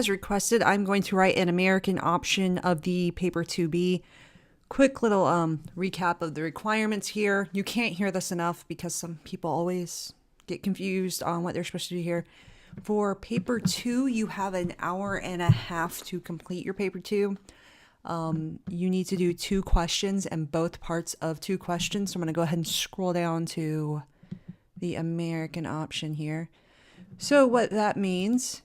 as requested, I'm going to write an American option of the paper 2B. Quick little recap of the requirements here. You can't hear this enough because some people always get confused on what they're supposed to do here. For paper 2, you have an hour and a half to complete your paper 2. You need to do 2 questions and both parts of 2 questions. So I'm going to go ahead and scroll down to the American option here. So what that means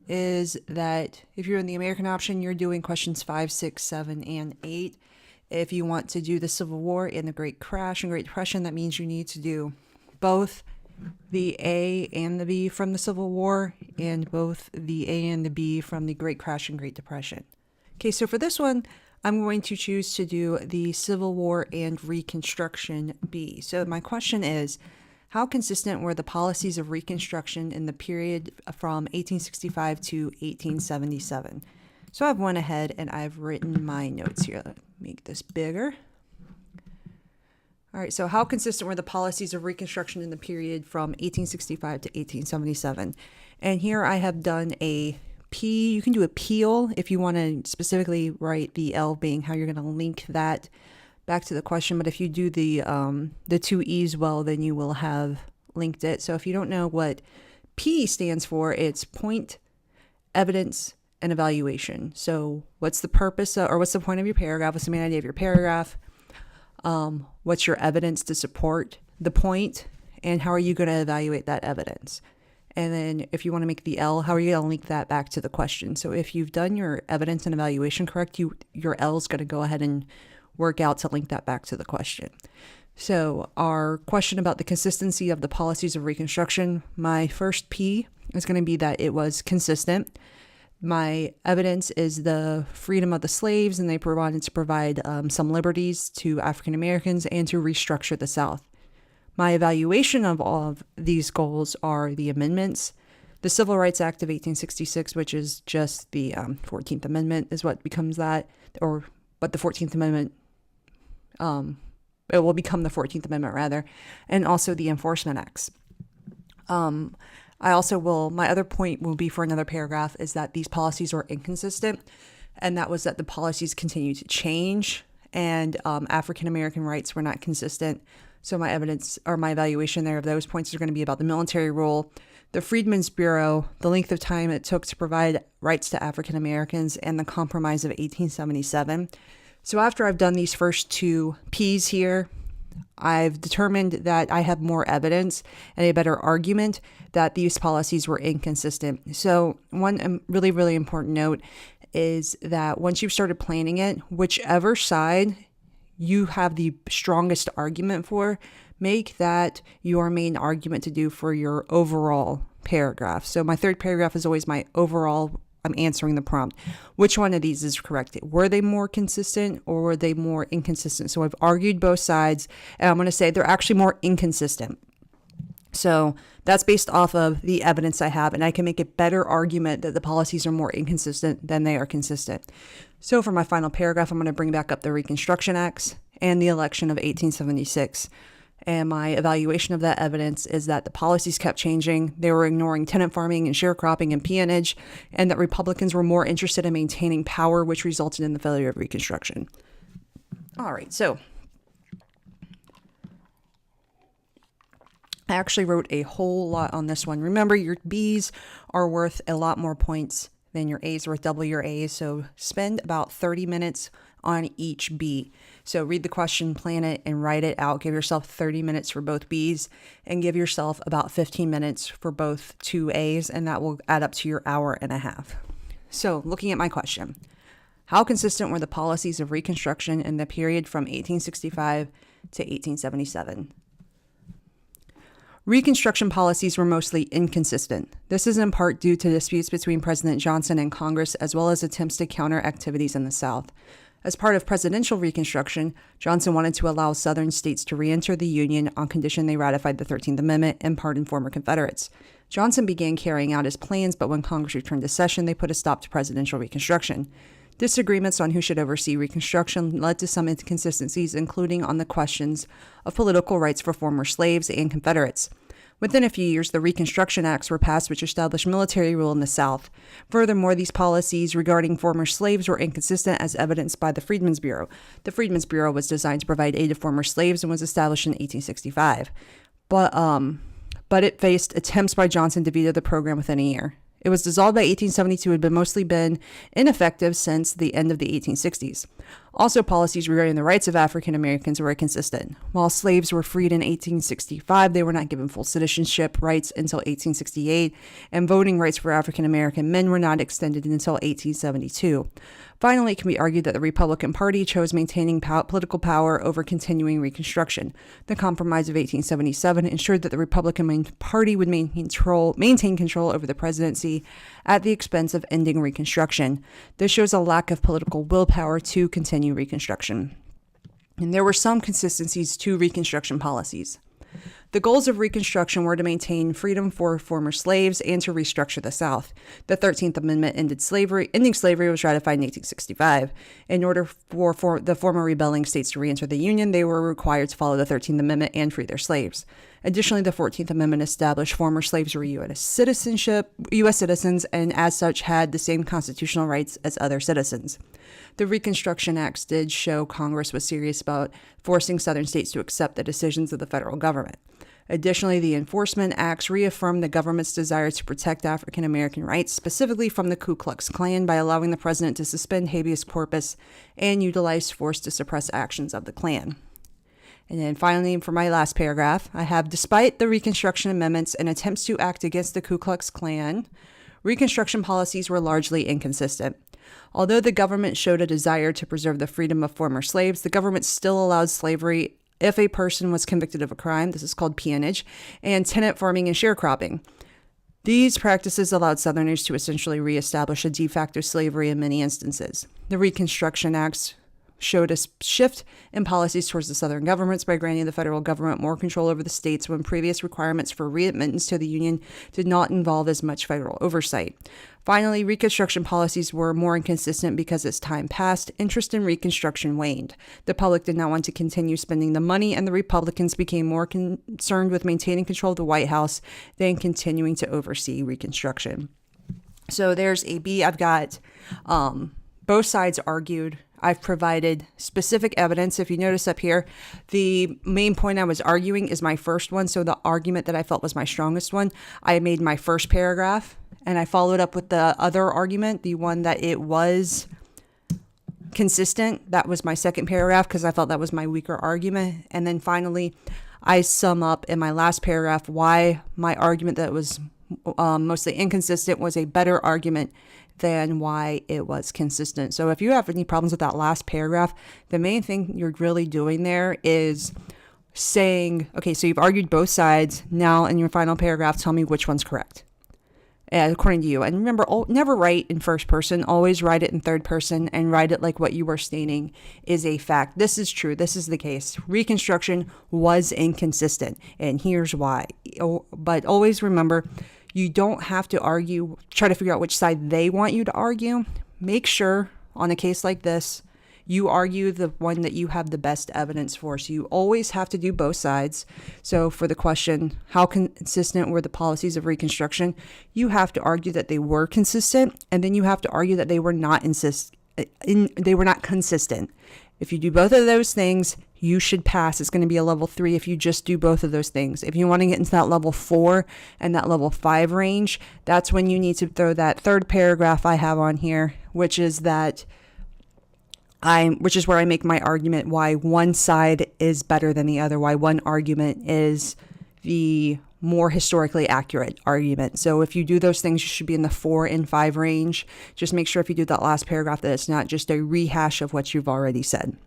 is that if you're in the American option, you're doing questions 5, 6, 7, and 8. If you want to do the Civil War and the Great Crash and Great Depression, that means you need to do both the A and the B from the Civil War and both the A and the B from the Great Crash and Great Depression. Okay, so for this one, I'm going to choose to do the Civil War and Reconstruction B. So my question is, how consistent were the policies of Reconstruction in the period from 1865 to 1877? So I've went ahead and I've written my notes here. Let me make this bigger. All right, so how consistent were the policies of Reconstruction in the period from 1865 to 1877? And here I have done a P. You can do a peel if you want to specifically write the L being how you're going to link that back to the question. But if you do the 2 E's well, then you will have linked it. So if you don't know what P stands for, it's point, evidence, and evaluation. So what's the purpose or what's the point of your paragraph? What's the main idea of your paragraph? What's your evidence to support the point? And how are you going to evaluate that evidence? And then if you want to make the L, how are you going to link that back to the question? So if you've done your evidence and evaluation correct, your L is going to go ahead and work out to link that back to the question. So our question about the consistency of the policies of Reconstruction, my first P is going to be that it was consistent. My evidence is the freedom of the slaves, and they wanted to provide some liberties to African Americans and to restructure the South. My evaluation of all of these goals are the amendments. The Civil Rights Act of 1866, which is just the 14th Amendment, is what becomes that, but the 14th Amendment, it will become the 14th Amendment rather, and also the Enforcement Acts. My other point will be for another paragraph is that these policies were inconsistent, and that was that the policies continue to change, and African American rights were not consistent. So my evidence or my evaluation there of those points are going to be about the military rule, the Freedmen's Bureau, the length of time it took to provide rights to African Americans, and the Compromise of 1877. So after I've done these first 2 P's here, I've determined that I have more evidence and a better argument that these policies were inconsistent. So one really, really important note is that once you've started planning it, whichever side you have the strongest argument for, make that your main argument to do for your overall paragraph. So my third paragraph is always my overall. I'm answering the prompt. Which one of these is correct? Were they more consistent or were they more inconsistent? So I've argued both sides, and I'm going to say they're actually more inconsistent. So that's based off of the evidence I have, and I can make a better argument that the policies are more inconsistent than they are consistent. So for my final paragraph, I'm going to bring back up the Reconstruction Acts and the election of 1876. And my evaluation of that evidence is that the policies kept changing. They were ignoring tenant farming and sharecropping and peonage, and that Republicans were more interested in maintaining power, which resulted in the failure of Reconstruction. All right, so I actually wrote a whole lot on this one. Remember, your B's are worth a lot more points than your A's, worth double your A's. So spend about 30 minutes on each B. So read the question, plan it, and write it out. Give yourself 30 minutes for both B's, and give yourself about 15 minutes for both 2 A's, and that will add up to your hour and a half. So looking at my question, how consistent were the policies of Reconstruction in the period from 1865 to 1877? Reconstruction policies were mostly inconsistent. This is in part due to disputes between President Johnson and Congress, as well as attempts to counter activities in the South. As part of presidential Reconstruction, Johnson wanted to allow Southern states to re-enter the Union on condition they ratified the 13th Amendment and pardoned former Confederates. Johnson began carrying out his plans, but when Congress returned to session, they put a stop to presidential Reconstruction. Disagreements on who should oversee Reconstruction led to some inconsistencies, including on the questions of political rights for former slaves and Confederates. Within a few years, the Reconstruction Acts were passed, which established military rule in the South. Furthermore, these policies regarding former slaves were inconsistent, as evidenced by the Freedmen's Bureau. The Freedmen's Bureau was designed to provide aid to former slaves and was established in 1865. But it faced attempts by Johnson to veto the program within a year. It was dissolved by 1872 and had mostly been ineffective since the end of the 1860s. Also, policies regarding the rights of African Americans were inconsistent. While slaves were freed in 1865, they were not given full citizenship rights until 1868, and voting rights for African American men were not extended until 1872. Finally, it can be argued that the Republican Party chose maintaining political power over continuing Reconstruction. The Compromise of 1877 ensured that the Republican Party would maintain control over the presidency at the expense of ending Reconstruction. This shows a lack of political willpower to continue Reconstruction. And there were some consistencies to Reconstruction policies. The goals of Reconstruction were to maintain freedom for former slaves and to restructure the South. The 13th Amendment ending slavery was ratified in 1865. In order for the former rebelling states to re-enter the Union, they were required to follow the 13th Amendment and free their slaves. Additionally, the 14th Amendment established former slaves were U.S. citizens, and as such had the same constitutional rights as other citizens. The Reconstruction Acts did show Congress was serious about forcing Southern states to accept the decisions of the federal government. Additionally, the Enforcement Acts reaffirmed the government's desire to protect African American rights, specifically from the Ku Klux Klan, by allowing the president to suspend habeas corpus and utilize force to suppress actions of the Klan. And then finally, for my last paragraph, I have, despite the Reconstruction amendments and attempts to act against the Ku Klux Klan, Reconstruction policies were largely inconsistent. Although the government showed a desire to preserve the freedom of former slaves, the government still allowed slavery if a person was convicted of a crime. This is called peonage, and tenant farming and sharecropping. These practices allowed Southerners to essentially reestablish a de facto slavery in many instances. The Reconstruction Acts showed a shift in policies towards the Southern governments by granting the federal government more control over the states when previous requirements for readmittance to the Union did not involve as much federal oversight. Finally, Reconstruction policies were more inconsistent because as time passed, interest in Reconstruction waned. The public did not want to continue spending the money, and the Republicans became more concerned with maintaining control of the White House than continuing to oversee Reconstruction. So there's a B. I've got both sides argued. I've provided specific evidence. If you notice up here, the main point I was arguing is my first one. So the argument that I felt was my strongest one, I made my first paragraph, and I followed up with the other argument, the one that it was consistent. That was my second paragraph because I felt that was my weaker argument. And then finally, I sum up in my last paragraph why my argument that was mostly inconsistent was a better argument than why it was consistent. So if you have any problems with that last paragraph, the main thing you're really doing there is saying, okay, so you've argued both sides. Now in your final paragraph, tell me which one's correct, according to you. And remember, never write in first person. Always write it in third person and write it like what you were stating is a fact. This is true. This is the case. Reconstruction was inconsistent, and here's why. But always remember, you don't have to argue, try to figure out which side they want you to argue. Make sure on a case like this, you argue the one that you have the best evidence for. So you always have to do both sides. So for the question, how consistent were the policies of Reconstruction? You have to argue that they were consistent, and then you have to argue that they were not consistent. If you do both of those things, you should pass. It's going to be a level 3 if you just do both of those things. If you want to get into that level 4 and that level 5 range, that's when you need to throw that third paragraph I have on here, which is where I make my argument why one side is better than the other, why one argument is the more historically accurate argument. So if you do those things, you should be in the 4 and 5 range. Just make sure if you do that last paragraph that it's not just a rehash of what you've already said.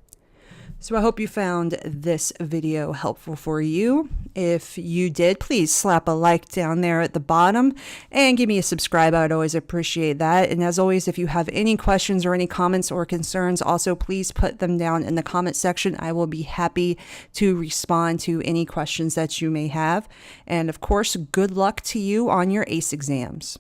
So I hope you found this video helpful for you. If you did, please slap a like down there at the bottom and give me a subscribe. I would always appreciate that. And as always, if you have any questions or any comments or concerns, also please put them down in the comment section. I will be happy to respond to any questions that you may have. And of course, good luck to you on your AICE exams.